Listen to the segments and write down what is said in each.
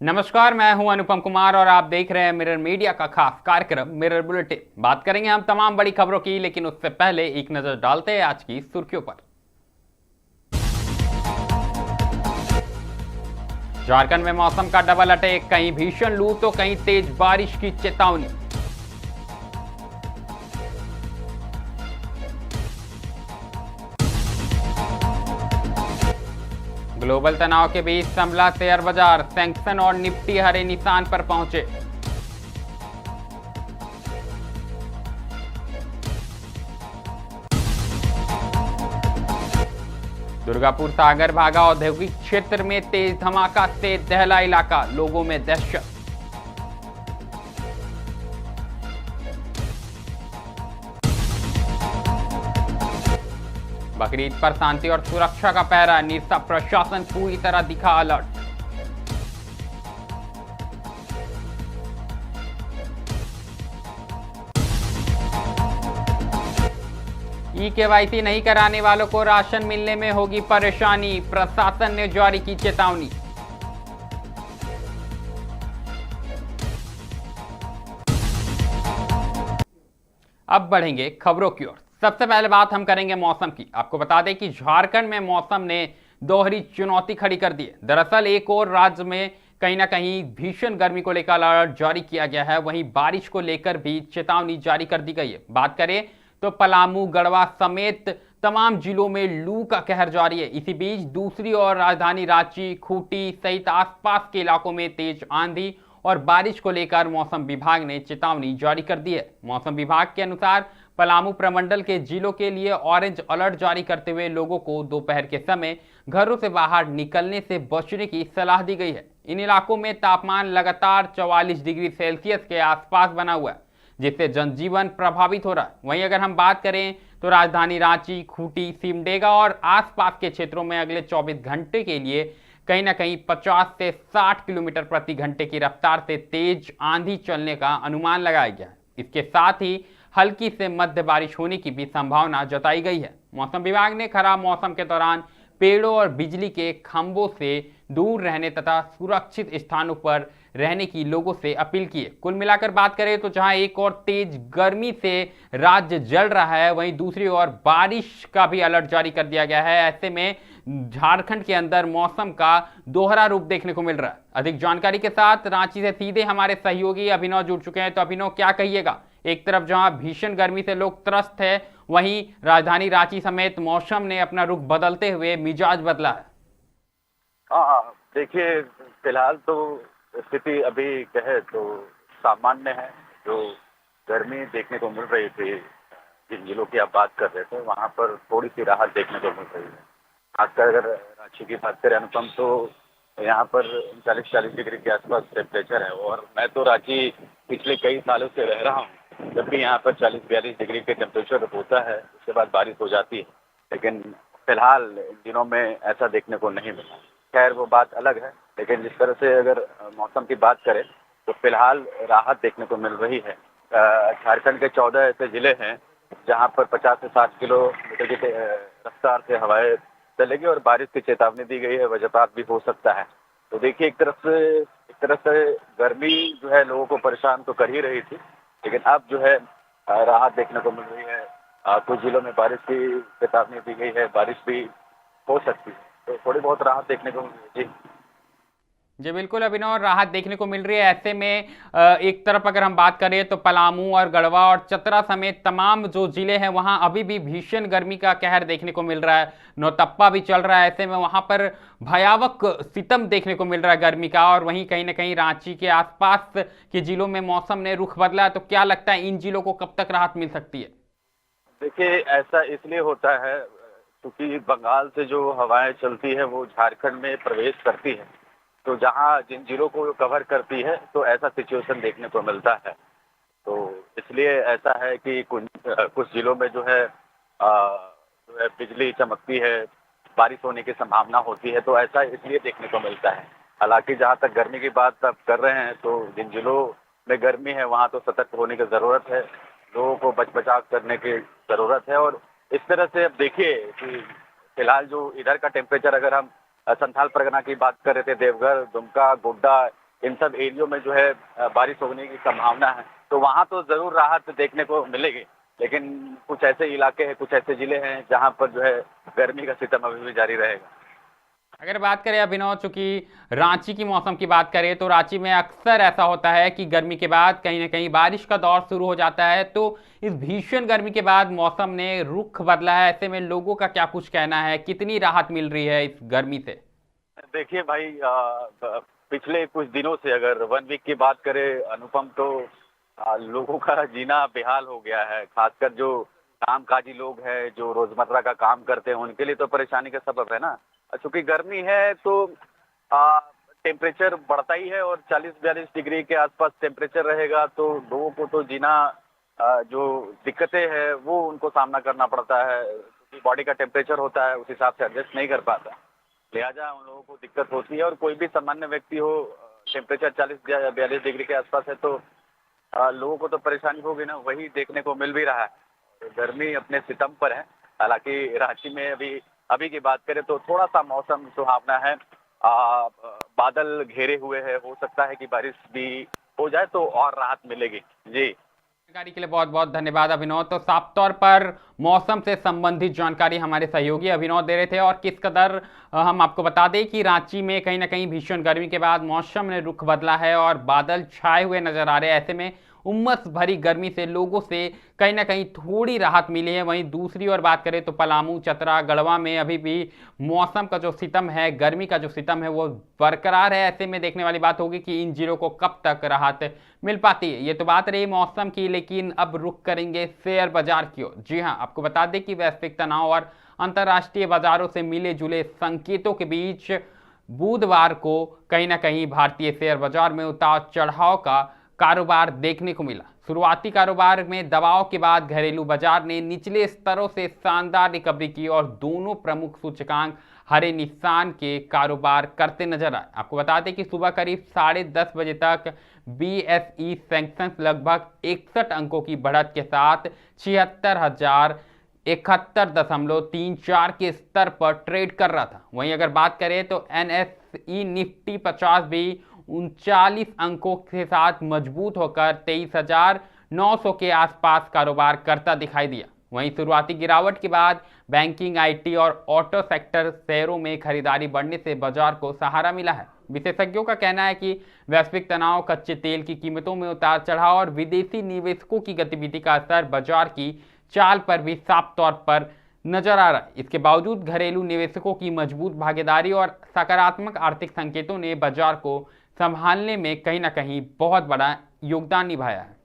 नमस्कार, मैं हूं अनुपम कुमार और आप देख रहे हैं मिरर मीडिया का खास कार्यक्रम मिरर बुलेटिन। बात करेंगे हम तमाम बड़ी खबरों की, लेकिन उससे पहले एक नजर डालते हैं आज की सुर्खियों पर। झारखंड में मौसम का डबल अटैक, कहीं भीषण लू तो कहीं तेज बारिश की चेतावनी। ग्लोबल तनाव के बीच संभला शेयर बाजार, सैंक्शन और निफ्टी हरे निशान पर पहुंचे। दुर्गापुर सागर भागा औद्योगिक क्षेत्र में तेज धमाका से दहला इलाका, लोगों में दहशत। बकरीद पर शांति और सुरक्षा का पहरा, निरसा प्रशासन पूरी तरह दिखा अलर्ट। ई-केवाईसी नहीं कराने वालों को राशन मिलने में होगी परेशानी, प्रशासन ने जारी की चेतावनी। अब बढ़ेंगे खबरों की ओर। सबसे पहले बात हम करेंगे मौसम की। आपको बता दें कि झारखंड में मौसम ने दोहरी चुनौती खड़ी कर दी है। दरअसल एक और राज्य में कहीं ना कहीं भीषण गर्मी को लेकर अलर्ट जारी किया गया है, वहीं बारिश को लेकर भी चेतावनी जारी कर दी गई है। बात करें तो पलामू, गढ़वा समेत तमाम जिलों में लू का कहर जारी है। इसी बीच दूसरी ओर राजधानी रांची, खूंटी सहित आसपास के इलाकों में तेज आंधी और बारिश को लेकर मौसम विभाग ने चेतावनी जारी कर दी है। मौसम विभाग के अनुसार पलामू प्रमंडल के जिलों के लिए ऑरेंज अलर्ट जारी करते हुए लोगों को दोपहर के समय घरों से बाहर निकलने से बचने की सलाह दी गई है। इन इलाकों में तापमान लगातार 44 डिग्री सेल्सियस के आसपास बना हुआ है, जिससे जनजीवन प्रभावित हो रहा है। वहीं अगर हम बात करें तो राजधानी रांची, खूंटी, सिमडेगा और आसपास के क्षेत्रों में अगले 24 घंटे के लिए कहीं ना कहीं 50 से 60 किलोमीटर प्रति घंटे की रफ्तार से तेज आंधी चलने का अनुमान लगाया गया है। इसके साथ ही हल्की से मध्य बारिश होने की भी संभावना जताई गई है। मौसम विभाग ने खराब मौसम के दौरान पेड़ों और बिजली के खंभों से दूर रहने तथा सुरक्षित स्थानों पर रहने की लोगों से अपील की है। कुल मिलाकर बात करें तो जहां एक और तेज गर्मी से राज्य जल रहा है, वहीं दूसरी ओर बारिश का भी अलर्ट जारी कर दिया गया है। ऐसे में झारखंड के अंदर मौसम का दोहरा रूप देखने को मिल रहा है। अधिक जानकारी के साथ रांची से सीधे हमारे सहयोगी अभिनव जुड़ चुके हैं। तो अभिनव, क्या कहिएगा? एक तरफ जहां भीषण गर्मी से लोग त्रस्त है, वहीं राजधानी रांची समेत मौसम ने अपना रुख बदलते हुए मिजाज बदला है। हाँ, देखिए, फिलहाल तो स्थिति अभी कहे तो सामान्य है। जो गर्मी देखने को मिल रही थी, जिन जिलों की आप बात कर रहे थे, वहाँ पर थोड़ी सी राहत देखने को मिल रही है। खासकर अगर रांची की बात करें अनुपम, तो यहाँ पर 40-40 डिग्री के आसपास टेम्परेचर है। और मैं तो रांची पिछले कई सालों से रह रहा हूँ। जब भी यहाँ पर 40-42 डिग्री के टेम्परेचर होता है, उसके बाद बारिश हो जाती है। लेकिन फिलहाल इन दिनों में ऐसा देखने को नहीं मिला। खैर, वो बात अलग है। लेकिन जिस तरह से अगर मौसम की बात करें तो फिलहाल राहत देखने को मिल रही है। झारखंड के 14 ऐसे जिले हैं जहाँ पर 50 से 60 किलोमीटर की रफ्तार से हवाएं चलेगी और बारिश की चेतावनी दी गई है। वज्रपात भी हो सकता है। तो देखिए, एक तरफ से गर्मी जो है लोगों को परेशान तो कर ही रही थी, लेकिन अब जो है राहत देखने को मिल रही है। कुछ जिलों में बारिश की चेतावनी दी गई है, बारिश भी हो सकती है। तो थोड़ी बहुत राहत देखने को मिल रही है। जी जी बिल्कुल अभिनव, राहत देखने को मिल रही है। ऐसे में एक तरफ अगर हम बात करें तो पलामू और गढ़वा और चतरा समेत तमाम जो जिले हैं, वहां अभी भी भीषण गर्मी का कहर देखने को मिल रहा है। नौतप्पा भी चल रहा है। ऐसे में वहां पर भयावह सितम देखने को मिल रहा है गर्मी का। और वहीं कहीं ना कहीं रांची के आसपास के जिलों में मौसम ने रुख बदला है। तो क्या लगता है इन जिलों को कब तक राहत मिल सकती है? देखिए, ऐसा इसलिए होता है क्योंकि बंगाल से जो हवाएं चलती है वो झारखंड में प्रवेश करती है। तो जहाँ जिन जिलों को कवर करती है, तो ऐसा सिचुएशन देखने को मिलता है। तो इसलिए ऐसा है कि कुछ जिलों में जो है बिजली चमकती है, बारिश होने की संभावना होती है। तो ऐसा इसलिए देखने को मिलता है। हालांकि जहाँ तक गर्मी की बात आप कर रहे हैं, तो जिन जिलों में गर्मी है वहाँ तो सतर्क होने की ज़रूरत है। लोगों को बचाव करने की ज़रूरत है। और इस तरह से अब देखिए कि फिलहाल जो इधर का टेम्परेचर, अगर हम संथाल परगना की बात कर रहे थे, देवघर, दुमका, गोड्डा, इन सब एरियो में जो है बारिश होने की संभावना है, तो वहाँ तो जरूर राहत देखने को मिलेगी। लेकिन कुछ ऐसे इलाके हैं, कुछ ऐसे जिले हैं जहाँ पर जो है गर्मी का सितम अभी भी जारी रहेगा। अगर बात करें अभिनव, चूंकि रांची की मौसम की बात करें तो रांची में अक्सर ऐसा होता है कि गर्मी के बाद कहीं ना कहीं बारिश का दौर शुरू हो जाता है, तो इस भीषण गर्मी के बाद मौसम ने रुख बदला है। ऐसे में लोगों का क्या कुछ कहना है, कितनी राहत मिल रही है इस गर्मी से? देखिए भाई, पिछले कुछ दिनों से अगर 1 वीक की बात करें अनुपम, तो लोगों का जीना बेहाल हो गया है। खासकर जो कामकाजी लोग हैं, जो रोजमर्रा का काम करते हैं, उनके लिए तो परेशानी का सबब है ना। चूंकि गर्मी है तो टेम्परेचर बढ़ता ही है और 40-42 डिग्री के आसपास टेम्परेचर रहेगा, तो लोगों को तो जीना जो दिक्कतें हैं वो उनको सामना करना पड़ता है, क्योंकि बॉडी का टेम्परेचर होता है उस हिसाब से एडजस्ट नहीं कर पाता, लिहाजा उन लोगों को दिक्कत होती है। और कोई भी सामान्य व्यक्ति हो, टेम्परेचर 40-42 डिग्री के आसपास है तो लोगों को तो परेशानी होगी ना, वही देखने को मिल भी रहा है। गर्मी अपने सितम पर है। हालांकि रांची में अभी की बात करें तो थोड़ा सा मौसम सुहावना है, बादल घेरे हुए हैं, हो सकता है कि बारिश भी हो जाए तो और राहत मिलेगी। जी, जानकारी के लिए बहुत बहुत धन्यवाद अभिनव। तो साफ तौर पर मौसम से संबंधित जानकारी हमारे सहयोगी अभिनव दे रहे थे। और किस कदर हम आपको बता दें कि रांची में कहीं ना कहीं भीषण गर्मी के बाद मौसम ने रुख बदला है और बादल छाए हुए नजर आ रहे हैं। ऐसे में उमस भरी गर्मी से लोगों से कहीं ना कहीं थोड़ी राहत मिली है। वहीं दूसरी ओर बात करें तो पलामू, चतरा, गढ़वा में अभी भी मौसम का जो सितम है, गर्मी का जो सितम है वो बरकरार है। ऐसे में देखने वाली बात होगी कि इन जिलों को कब तक राहत मिल पाती है। ये तो बात रही मौसम की, लेकिन अब रुख करेंगे शेयर बाजार की ओर। जी हाँ, आपको बता दें कि वैश्विक तनाव और अंतर्राष्ट्रीय बाजारों से मिले जुले संकेतों के बीच बुधवार को कहीं ना कहीं भारतीय शेयर बाजार में उतार चढ़ाव का कारोबार देखने को मिला। शुरुआती कारोबार में दबाव के बाद घरेलू बाजार ने निचले स्तरों से शानदार रिकवरी की और दोनों प्रमुख सूचकांक हरे निशान के कारोबार करते नजर आए। आपको बता दें कि सुबह करीब 10:30 बजे तक BSE सेंसेक्स लगभग 61 अंकों की बढ़त के साथ 76,071.34 के स्तर पर ट्रेड कर रहा था। वहीं अगर बात करें तो NSE निफ्टी 50 भी 39 अंकों के साथ मजबूत होकर 23,900 के आसपास कारोबार करता दिखाई दिया। वहीं शुरुआती गिरावट के बाद बैंकिंग, IT और ऑटो सेक्टर शेयरों में खरीदारी बढ़ने से बाजार को सहारा मिला है। विशेषज्ञों का कहना है कि वैश्विक तनाव, कच्चे तेल की कीमतों में उतार चढ़ाव और विदेशी निवेशकों की गतिविधि का असर बाजार की चाल पर भी साफ तौर पर नजर आ रहा है। इसके बावजूद घरेलू निवेशकों की मजबूत भागीदारी और सकारात्मक आर्थिक संकेतों ने बाजार को संभालने में कहीं ना कहीं बहुत बड़ा योगदान निभाया है।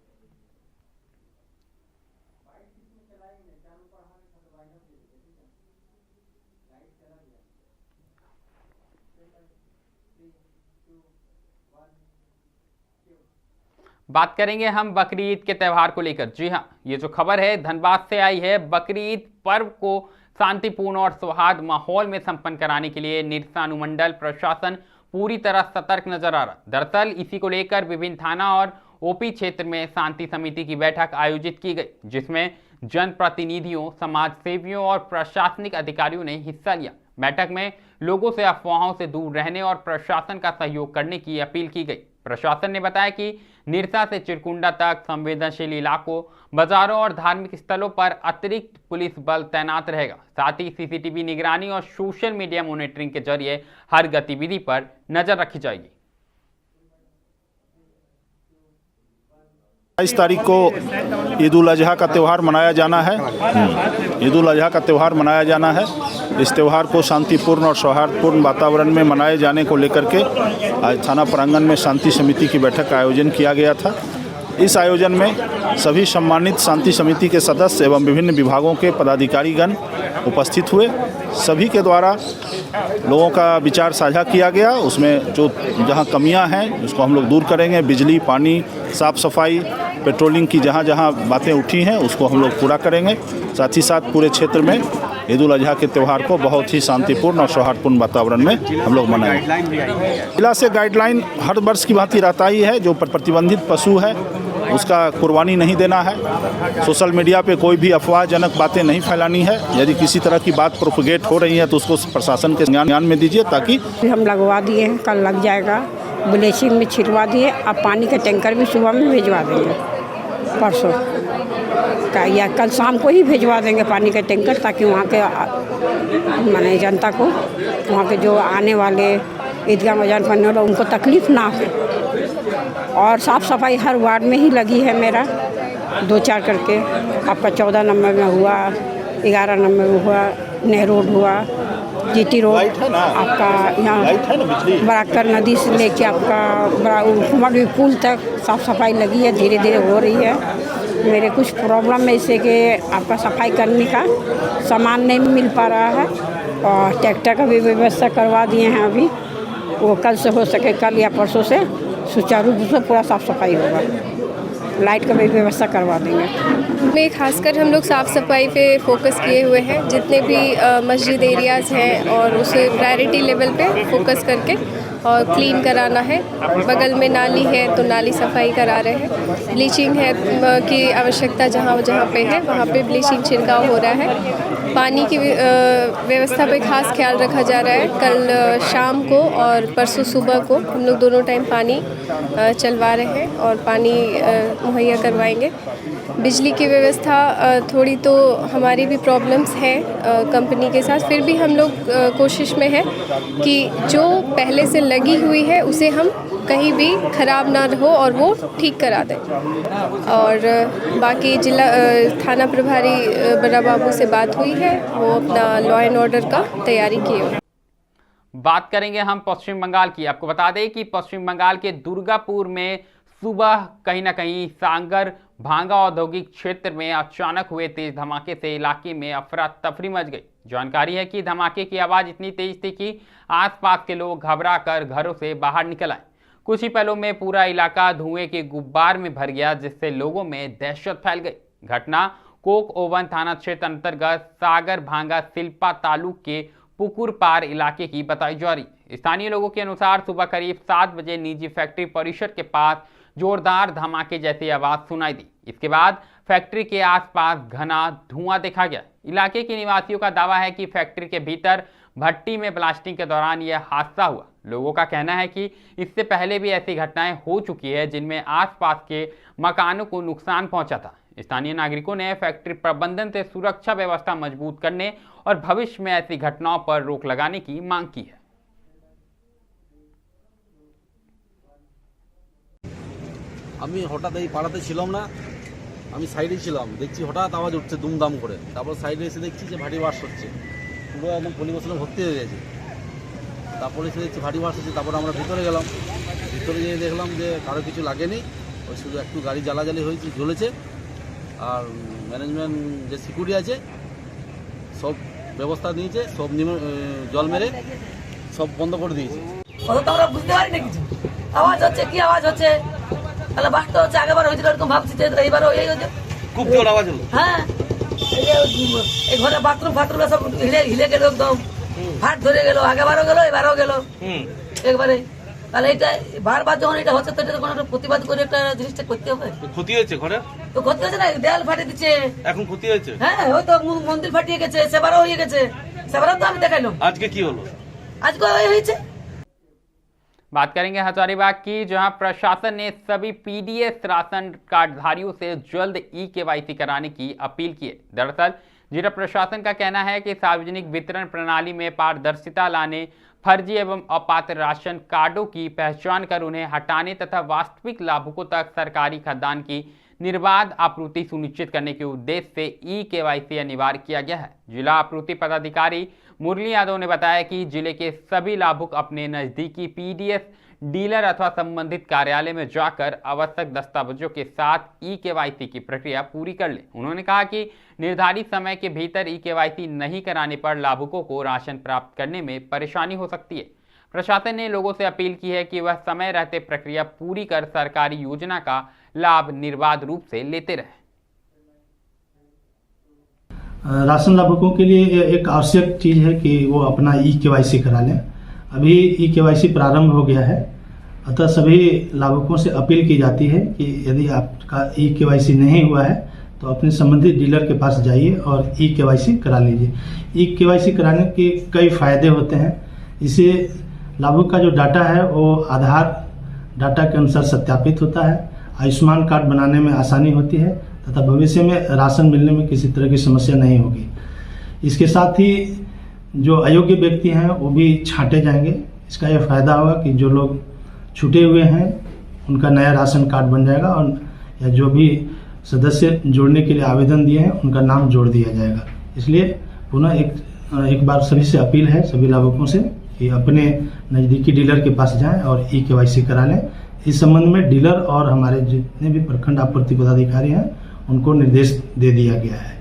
बात करेंगे हम बकरी ईद के त्यौहार को लेकर। जी हां, ये जो खबर है धनबाद से आई है। बकरी ईद पर्व को शांतिपूर्ण और सौहार्द माहौल में संपन्न कराने के लिए निरसा अनुमंडल प्रशासन पूरी तरह सतर्क नजर आ रहा। दरअसल इसी को लेकर विभिन्न थाना और OP क्षेत्र में शांति समिति की बैठक आयोजित की गई, जिसमें जनप्रतिनिधियों, समाज सेवियों और प्रशासनिक अधिकारियों ने हिस्सा लिया। बैठक में लोगों से अफवाहों से दूर रहने और प्रशासन का सहयोग करने की अपील की गई। प्रशासन ने बताया कि निरसा से चिरकुंडा तक संवेदनशील इलाकों, बाजारों और धार्मिक स्थलों पर अतिरिक्त पुलिस बल तैनात रहेगा। साथ ही CCTV निगरानी और सोशल मीडिया मॉनिटरिंग के जरिए हर गतिविधि पर नजर रखी जाएगी। 22 तारीख को ईद उल अजहा का त्यौहार मनाया जाना है। ईद उल अजहा का त्यौहार मनाया जाना है। इस त्यौहार को शांतिपूर्ण और सौहार्दपूर्ण वातावरण में मनाए जाने को लेकर के आज थाना प्रांगण में शांति समिति की बैठक का आयोजन किया गया था। इस आयोजन में सभी सम्मानित शांति समिति के सदस्य एवं विभिन्न विभागों के पदाधिकारीगण उपस्थित हुए। सभी के द्वारा लोगों का विचार साझा किया गया। उसमें जो जहां कमियां हैं उसको हम लोग दूर करेंगे। बिजली, पानी, साफ़ सफाई, पेट्रोलिंग की जहां जहां बातें उठी हैं उसको हम लोग पूरा करेंगे। साथ ही साथ पूरे क्षेत्र में ईद उल अजहा के त्यौहार को बहुत ही शांतिपूर्ण और सौहार्दपूर्ण वातावरण में हम लोग मनाएंगे। जिला से गाइडलाइन हर वर्ष की भांति रहता ही है। जो प्रतिबंधित पशु है उसका कुर्बानी नहीं देना है। सोशल मीडिया पे कोई भी अफवाहजनक बातें नहीं फैलानी है। यदि किसी तरह की बात प्रोपगेट हो रही है तो उसको प्रशासन के ज्ञान में दीजिए, ताकि हम लगवा दिए हैं, कल लग जाएगा। ब्लीचिंग में छिड़वा दिए। अब पानी का टैंकर भी सुबह में भिजवा देंगे, परसों का या कल शाम को ही भिजवा देंगे पानी का टैंकर, ताकि वहाँ के माने जनता को, वहाँ के जो आने वाले ईदगाह मैदान पढ़ने वाले उनको तकलीफ़ ना हो। और साफ़ सफाई हर वार्ड में ही लगी है मेरा, 2-4 करके। आपका 14 नंबर में हुआ, 11 नंबर में हुआ, नेहरू रोड हुआ, GT रोड, आपका यहाँ बराकर नदी से लेके आपका बड़ा पुल तक साफ़ सफाई लगी है, धीरे धीरे हो रही है। मेरे कुछ प्रॉब्लम है इससे कि आपका सफाई करने का सामान नहीं मिल पा रहा है, और ट्रैक्टर का भी व्यवस्था करवा दिए हैं अभी। वो कल से हो सके, कल या परसों से सुचारू रूप से पूरा साफ़ सफाई होगा। लाइट का भी व्यवस्था करवा देंगे। में खासकर हम लोग साफ़ सफाई पे फोकस किए हुए हैं, जितने भी मस्जिद एरियाज़ हैं और उसे प्रायोरिटी लेवल पे फोकस करके और क्लीन कराना है। बगल में नाली है तो नाली सफाई करा रहे हैं। ब्लीचिंग है की आवश्यकता जहाँ जहाँ पे है वहाँ पे ब्लीचिंग छिड़काव हो रहा है। पानी की व्यवस्था पे खास ख्याल रखा जा रहा है। कल शाम को और परसों सुबह को हम लोग दोनों टाइम पानी चलवा रहे हैं और पानी मुहैया करवाएंगे। बिजली की व्यवस्था थोड़ी तो हमारी भी प्रॉब्लम्स हैं कंपनी के साथ, फिर भी हम लोग कोशिश में है कि जो पहले से लगी हुई है उसे हम कहीं भी ख़राब ना हो और वो ठीक करा दें। और बाकी जिला थाना प्रभारी बड़ा बाबू से बात हुई है, वो अपना लॉ एंड ऑर्डर का तैयारी किए हुए। बात करेंगे हम पश्चिम बंगाल की। आपको बता दें कि पश्चिम बंगाल के दुर्गापुर में सुबह कहीं ना कहीं सांगर भांगा औद्योगिक क्षेत्र में अचानक हुए तेज धमाके से इलाके में अफरा तफरी मच गई। जानकारी है कि धमाके की आवाज़ इतनी तेज थी कि आसपास के लोग घबरा कर घरों से बाहर निकल आए। कुछ ही पलों में पूरा इलाका धुएं के गुब्बार में भर गया, जिससे लोगों में दहशत फैल गई। घटना कोक ओवन थाना क्षेत्र अंतर्गत सागर भांगा सिल्पा तालुक के पुकुर पार इलाके की बताई जा रही। स्थानीय लोगों के अनुसार सुबह करीब 7 बजे निजी फैक्ट्री परिसर के पास जोरदार धमाके जैसी आवाज सुनाई दी। इसके बाद फैक्ट्री के आसपास घना धुआं देखा गया। इलाके के निवासियों का दावा है कि फैक्ट्री के भीतर भट्टी में ब्लास्टिंग के दौरान यह हादसा हुआ। लोगों का कहना है कि इससे पहले भी ऐसी घटनाएं हो चुकी है जिनमें आसपास के मकानों को नुकसान पहुंचा था। स्थानीय नागरिकों ने फैक्ट्री प्रबंधन से सुरक्षा व्यवस्था मजबूत करने और भविष्य में ऐसी घटनाओं पर रोक लगाने की मांग की है। আমি হঠাৎ এই পাড়াতে ছিলাম না, আমি সাইডে ছিলাম, দেখছি হঠাৎ আওয়াজ উঠছে দুমদাম করে। তারপর সাইডে এসে দেখছি যে ভারী বাস হচ্ছে, পুরো একদম পরিবেশনে ভর্তি হয়ে গেছে। তারপরে এসে দেখছি ভারী বাস হচ্ছে। তারপরে আমরা ভিতরে গেলাম, ভিতরে গিয়ে দেখলাম যে কারো কিছু লাগেনি, ওই শুধু একটু গাড়ি জ্বালাজালি হয়েছে, জ্বলেছে। আর ম্যানেজমেন্ট যে সিকিউরিটি আছে সব ব্যবস্থা নিয়েছে, সব জল মেরে সব বন্ধ করে দিয়েছে। আমরা বুঝতে পারি না কিছু, আওয়াজ হচ্ছে কি আওয়াজ হচ্ছে, তাহলে বাস তো হচ্ছে আগেবার হয়েছিল এরকম ভাবছি যে এইবারও এই হচ্ছে খুব জোর আওয়াজ হলো। হ্যাঁ, এই ঘরে বাথরুম সব হিলে গেল, একদম ফাট ধরে গেল, আগেবারও গেল এবারও গেল একবারে। তাহলে এটা বারবার যখন এটা হচ্ছে তো এটা কোনো একটা প্রতিবাদ করে একটা জিনিসটা করতে হবে। ক্ষতি হয়েছে ঘরে, তো ক্ষতি হচ্ছে না, দেয়াল ফাটে দিচ্ছে এখন ক্ষতি হয়েছে। হ্যাঁ, ওই তো মন্দির ফাটিয়ে গেছে, সেবারও হয়ে গেছে, সেবারও তো আমি দেখাইলাম। আজকে কি হলো? আজকে ওই হয়েছে। बात करेंगे हजारीबाग की, जहां प्रशासन ने सभी पीडीएस राशन कार्डधारियों से जल्द ई-केवाईसी कराने की अपील की है। दरअसल जिला प्रशासन का कहना है कि सार्वजनिक वितरण प्रणाली में पारदर्शिता लाने, फर्जी एवं अपात्र राशन कार्डों की पहचान कर उन्हें हटाने तथा वास्तविक लाभुकों तक सरकारी खाद्यान्न की निर्बाध आपूर्ति सुनिश्चित करने के उद्देश्य से ई-केवाईसी अनिवार्य किया गया है। जिला आपूर्ति पदाधिकारी मुरली यादव ने बताया कि जिले के सभी लाभुक अपने नज़दीकी पीडीएस डीलर अथवा संबंधित कार्यालय में जाकर आवश्यक दस्तावेजों के साथ ई-केवाईसी की प्रक्रिया पूरी कर लें। उन्होंने कहा कि निर्धारित समय के भीतर ई-केवाईसी नहीं कराने पर लाभुकों को राशन प्राप्त करने में परेशानी हो सकती है। प्रशासन ने लोगों से अपील की है कि वह समय रहते प्रक्रिया पूरी कर सरकारी योजना का लाभ निर्बाध रूप से लेते रहे। राशन लाभुकों के लिए एक आवश्यक चीज़ है कि वो अपना ई-केवाईसी करा लें। अभी ई-केवाईसी प्रारंभ हो गया है, अतः सभी लाभुकों से अपील की जाती है कि यदि आपका ई-केवाईसी नहीं हुआ है तो अपने संबंधित डीलर के पास जाइए और ई-केवाईसी करा लीजिए। ई-केवाईसी कराने के कई फ़ायदे होते हैं। इससे लाभुक का जो डाटा है वो आधार डाटा के अनुसार सत्यापित होता है। आयुष्मान कार्ड बनाने में आसानी होती है तथा भविष्य में राशन मिलने में किसी तरह की समस्या नहीं होगी। इसके साथ ही जो अयोग्य व्यक्ति हैं वो भी छांटे जाएंगे। इसका यह फायदा होगा कि जो लोग छूटे हुए हैं उनका नया राशन कार्ड बन जाएगा और या जो भी सदस्य जोड़ने के लिए आवेदन दिए हैं उनका नाम जोड़ दिया जाएगा। इसलिए पुनः एक बार सभी से अपील है, सभी लाभुकों से, कि अपने नज़दीकी डीलर के पास जाएं और KYC करा लें। इस संबंध में डीलर और हमारे जितने भी प्रखंड आपूर्ति पदाधिकारी हैं उनको निर्देश दे दिया गया है।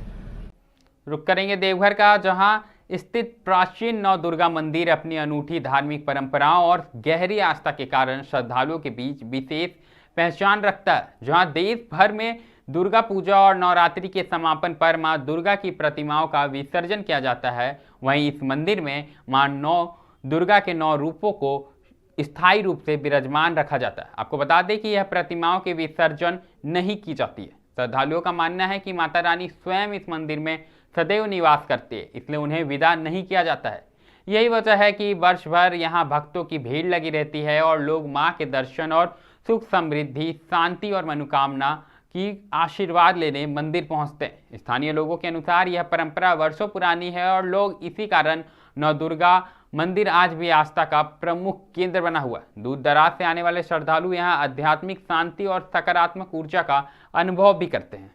रुक करेंगे देवघर का, जहां स्थित प्राचीन नौ दुर्गा मंदिर अपनी अनूठी धार्मिक परंपराओं और गहरी आस्था के कारण श्रद्धालुओं के बीच विशेष पहचान रखता है। जहां देश भर में दुर्गा पूजा और नवरात्रि के समापन पर मां दुर्गा की प्रतिमाओं का विसर्जन किया जाता है, वहीं इस मंदिर में मां नौ दुर्गा के 9 रूपों को स्थायी रूप से विराजमान रखा जाता है। आपको बता दें कि यह प्रतिमाओं के विसर्जन नहीं की जाती है। श्रद्धालुओं का मानना है कि माता रानी स्वयं इस मंदिर में सदैव निवास करती है, इसलिए उन्हें विदा नहीं किया जाता है। यही वजह है कि वर्ष भर यहाँ भक्तों की भीड़ लगी रहती है और लोग माँ के दर्शन और सुख समृद्धि, शांति और मनोकामना की आशीर्वाद लेने मंदिर पहुँचते हैं। स्थानीय लोगों के अनुसार यह परंपरा वर्षों पुरानी है और लोग इसी कारण नौ दुर्गा मंदिर आज भी आस्था का प्रमुख केंद्र बना हुआ है। दूर दराज से आने वाले श्रद्धालु यहाँ आध्यात्मिक शांति और सकारात्मक ऊर्जा का अनुभव भी करते हैं।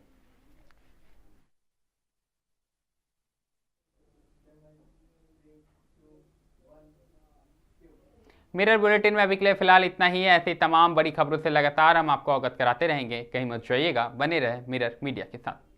मिरर बुलेटिन में अभी के लिए फिलहाल इतना ही है। ऐसी तमाम बड़ी खबरों से लगातार हम आपको अवगत कराते रहेंगे। कहीं मत जाइएगा, बने रहे मिरर मीडिया के साथ।